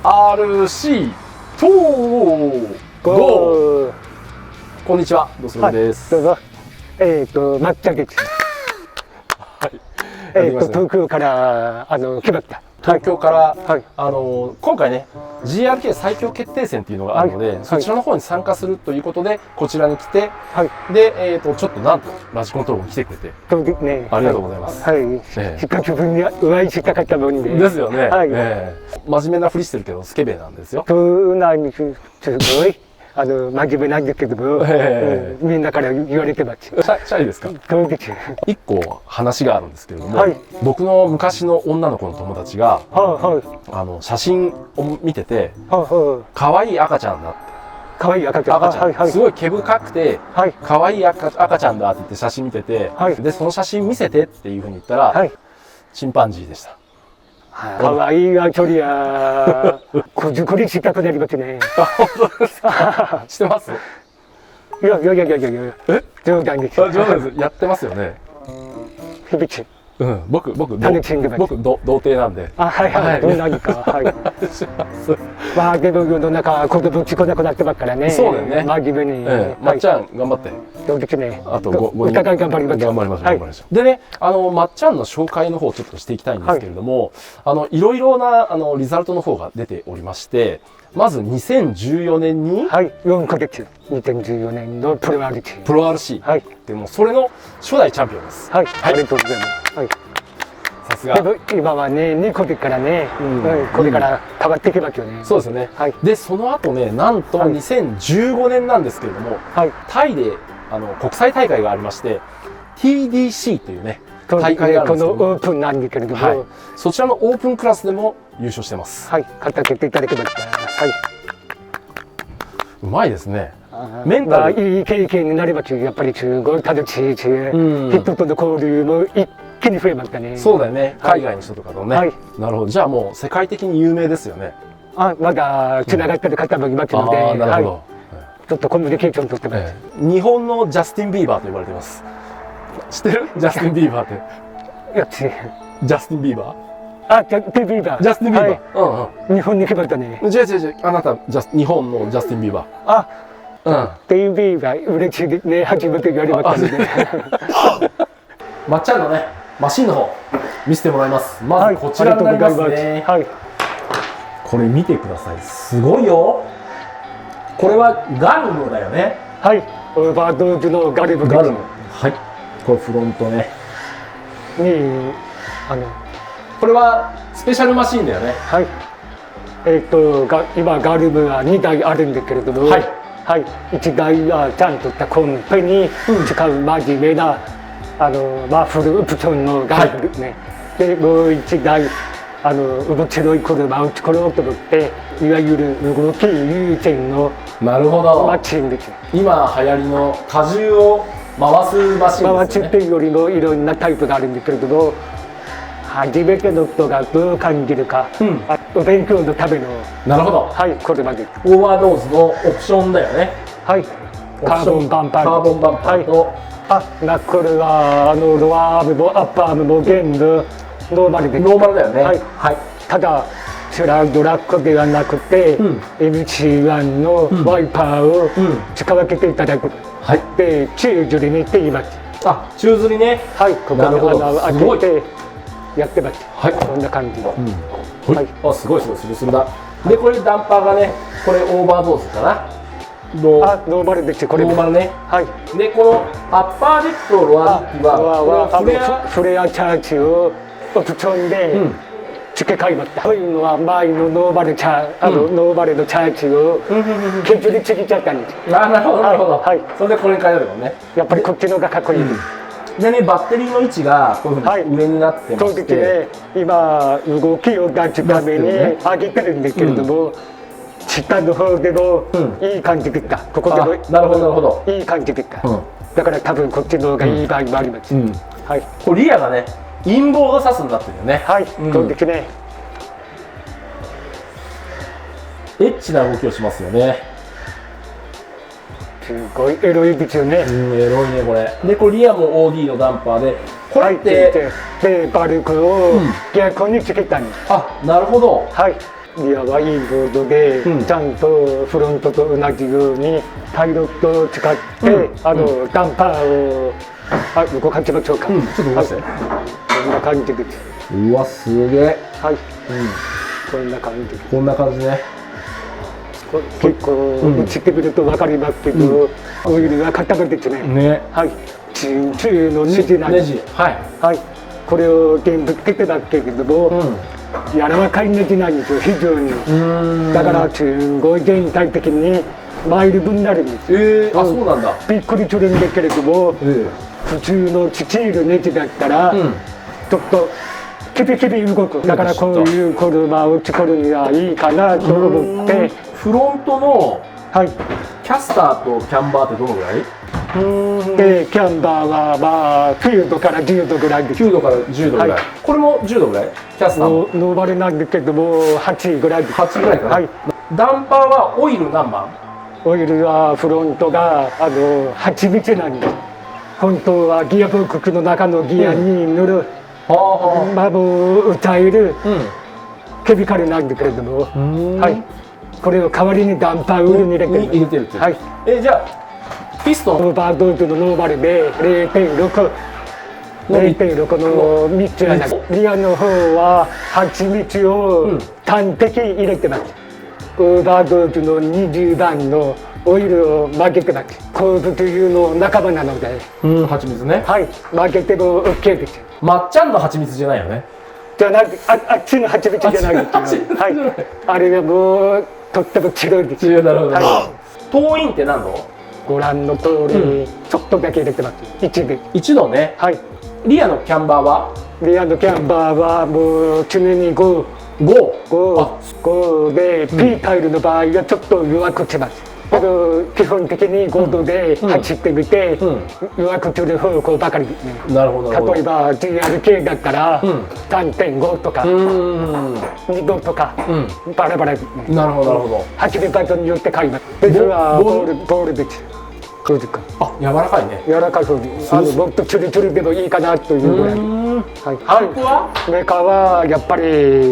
RC とゴー。こんにちは、ドスロです。どうぞ。抹茶です。はい。東京から来ました。東京から、はい、今回ね GRK 最強決定戦っていうのがあるので、はい、そちらの方に参加するということでこちらに来て、はい、で、ちょっとなんとラジコントロールに来てくれて、そうですね、ありがとうございます。はい、しかし分に上井しかかったもんで。ですよね。はい、真面目なふりしてるけどスケベなんですよ。そうなんです。すごい。真面目なんですけども、みんなから言われてます。シャイですか？そうです。一個話があるんですけれども、はい、僕の昔の女の子の友達が、写真を見てて、可愛い赤ちゃんだって。可愛い赤ちゃん。すごい毛深くて、可愛い赤ちゃんだって言って写真見てて、でその写真見せてっていうふうに言ったら、チンパンジーでした。可愛いが距離や、こじこりしたくなりますね。あ、本当ですか？してます？いや、冗談です。冗談です。やってますよね。響き。うん、僕童貞なんで。あ、はい、どうなるか、はい。まあでも世の中子供ちこなくなってますからね。そうだよね。まあ自分に。まっちゃん頑張って。そうですね。あと5お互い頑張りましょう。頑張りましょう。でね、まっちゃんの紹介の方をちょっとしていきたいんですけれども、いろいろなリザルトの方が出ておりまして、まず2014年に、はい、4ヶ月、2014年のプロ RC。プロ RC。はい。でもそれの初代チャンピオンです。はい、ありがとうございます。はい。さすが。今はね、2個ですからね、これから変わっていけますよね。そうですね。はい。で、その後ね、なんと2015年なんですけれども、タイで国際大会がありまして、TDC というね、大会があるんですけど、このオープンなんですけれども、そちらのオープンクラスでも優勝してます。はい、勝たせていただきました。はい。うまいですね。メンタルいい経験になればやっぱりすごい楽しいし、人との交流も一気に増えましたね。そうだよね。海外の人とかとね。なるほど。じゃあもう世界的に有名ですよね。まだつながってる方もいますので、なるほど。ちょっとコミュニケーション取ってます。日本のジャスティン・ビーバーと言われています。知ってる？ジャスティン・ビーバーって。いや、ジャスティン・ビーバー？ジャスティン・ビーバー。ジャスティン・ビーバー。日本に来ましたね。違う。あなた日本のジャスティン・ビーバー。ジャスティン・ビーバー嬉しいですね。初めて言われましたので。まっちゃんのねマシンの方見せてもらいます。まずこちらになりますね。これ見てください。すごいよ。これはガルムだよね。はい。オーバードーズのガルム。はい。これフロントね。これはスペシャルマシンだよね。はい。今ガルムは2台あるんですけれども、はい。1台はちゃんとしたコンペに使う真面目なワッフルオプションのガルムですね。でもう1台面白い車を作ろうと思って、いわゆる動き優先のマシンです。今流行りの荷重を回すマシンですね。回すっていうよりもいろんなタイプがあるんですけれども、初めての人がどう感じるか、お勉強のための。なるほど。はい、これまで。オーバードーズのオプションだよね。はい。カーボンバンパーと。ナックルはロアームもアッパーアームも全部ノーマルです。ノーマルだよね。はい。ただスラウドラックではなくて、MC1 のワイパーを使わせていただく。で、宙吊りにしています。宙吊りね。はい。ここに穴を開けてやってます。はい。こんな感じで。すごいスルスルだ。でこれダンパーがね、これオーバードーズかな。ノーマルです。これノーマルね。はい。でこのアッパーデックとロアデックはフレアチャージをオプションで付け替えました。というのは前のノーマルのチャージを削りすぎちゃったんです。なるほど。はい。それでこれに変えるのね。やっぱりこっちの方がかっこいいです。でね、バッテリーの位置がこういうふうに上になってまして、そうですね。今動きを出すために上げてるんですけれども、下の方でもいい感じでした。ここでもなるほどいい感じでした。だから多分こっちの方がいい場合もあります。はい。これリアがね、インボードサスになってるよね。はい。そうですね。エッチな動きをしますよね。すごいエロいですよね。エロいねこれ。でこれリアも OD のダンパーで、これってでバルクを逆につけたんです。なるほど。はい。リアはいいボードで、うんちゃんとフロントと同じようにパイロットを使って、ダンパーを動かしましょうか、ちょっと動かして、こんな感じです。うわすげえ、はい、こんな感じです。こんな感じね。結構映ってみると分かりますけど、オイルが固めですね。ね、はい、中のネジなんです。ネジ、はい、はい、これを原部つけてたけれども、柔らかいネジなんですよ、非常に。だからすごい全体的にマイル分になるんですよ。あ、そうなんだ。びっくりするんだけれども、普通のスチールネジだったら、ちょっとキビキビ動く。だからこういう車を作るにはいいかなと思って。フロントのはい、キャスターとキャンバーってどのぐらい？でキャンバーはまあ9度から10度ぐらいです。9度から10度ぐらい、はい、これも10度ぐらい？キャスターもノーバルなんですけども8ぐらいです。8ぐらいかな、はい、ダンパーはオイル何番？オイルはフロントが蜂蜜なんです。本当はギアボックスの中のギアに塗る、マブを歌えるケミカルなんですけれども、はい、これを代わりにダンパーウールに入れてる。はい、じゃあピストンオーバードーズのノーバルで0.6の3つやな。リアの方は蜂蜜を単滴入れてます。オーバードーズの20番のオイルを曲げてます。鉱物油の仲間なので、蜂蜜ね、はい、曲げても OK です。まっちゃんの蜂蜜じゃないよね。じゃなくあっちの蜂蜜じゃないですよ。はい、あれがもうとっても強いです。なるほど、はトーインって何度？ご覧の通り、ちょっとだけ入れてます。1度ね。はい。リアのキャンバーは？リアのキャンバーはもう常に5で、P タイルの場合はちょっと弱くします。けど基本的に5度で走ってみて、弱くする方向ばかりですね。なるほど。例えば GRK だったら 3.5 とか2度とかバラバラですね。なるほどなるほど。走る場所によって変えます。ベースはボールです。そうですか。あ、柔らかいね。柔らかそうです。もっとチュルチュルでもいいかなというぐらい。はい。アンプは？メーカーはやっぱり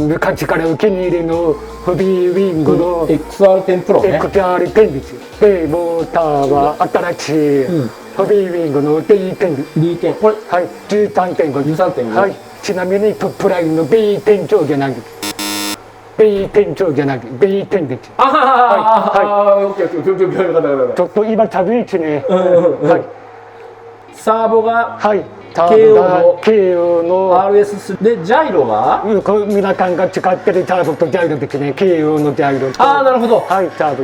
昔からお気に入りのホビーウィングの XR10 プロね。XR10 ですよ。でモーターは新しいホビーウィングの D10。これはい。13.5。はい。ちなみにトップラインの B10 上下なんです。B10 上じゃなくて B10 です。オッケーオッケーオッケーオッケー。ちょっと今寒いですね。サーボがはい。KO の RS3 でジャイロが皆さんが使ってるターボとジャイロですね。KO のジャイロと。なるほど。はい、ターボ。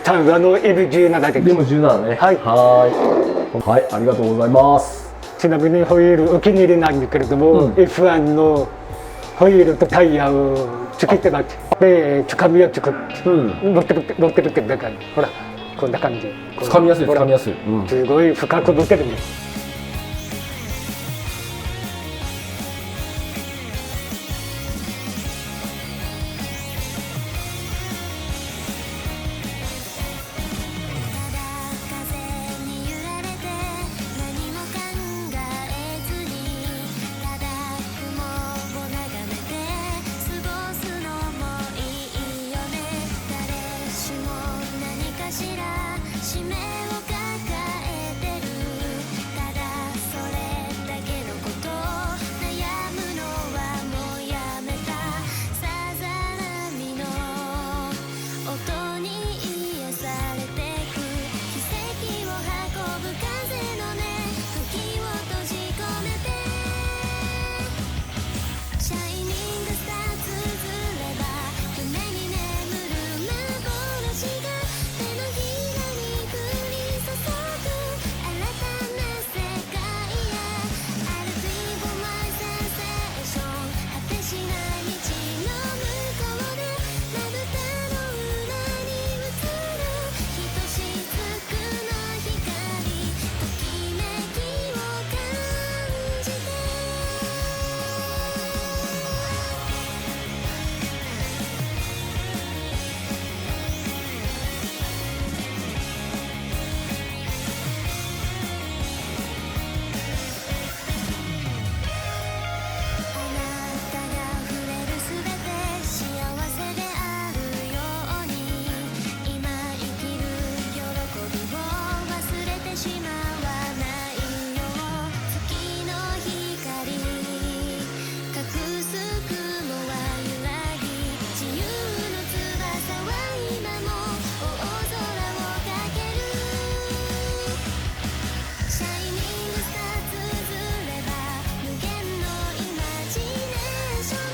ターボの F17 です。でも17ね。はい、ありがとうございます。ちなみにホイールお気に入りなんですけれども、F1 のホイールとタイヤをつけてます。で、つかみやすく乗ってるってだから、ほらこんな感じ。つかみやすいつかみやすい。すごい深く乗ってるんです。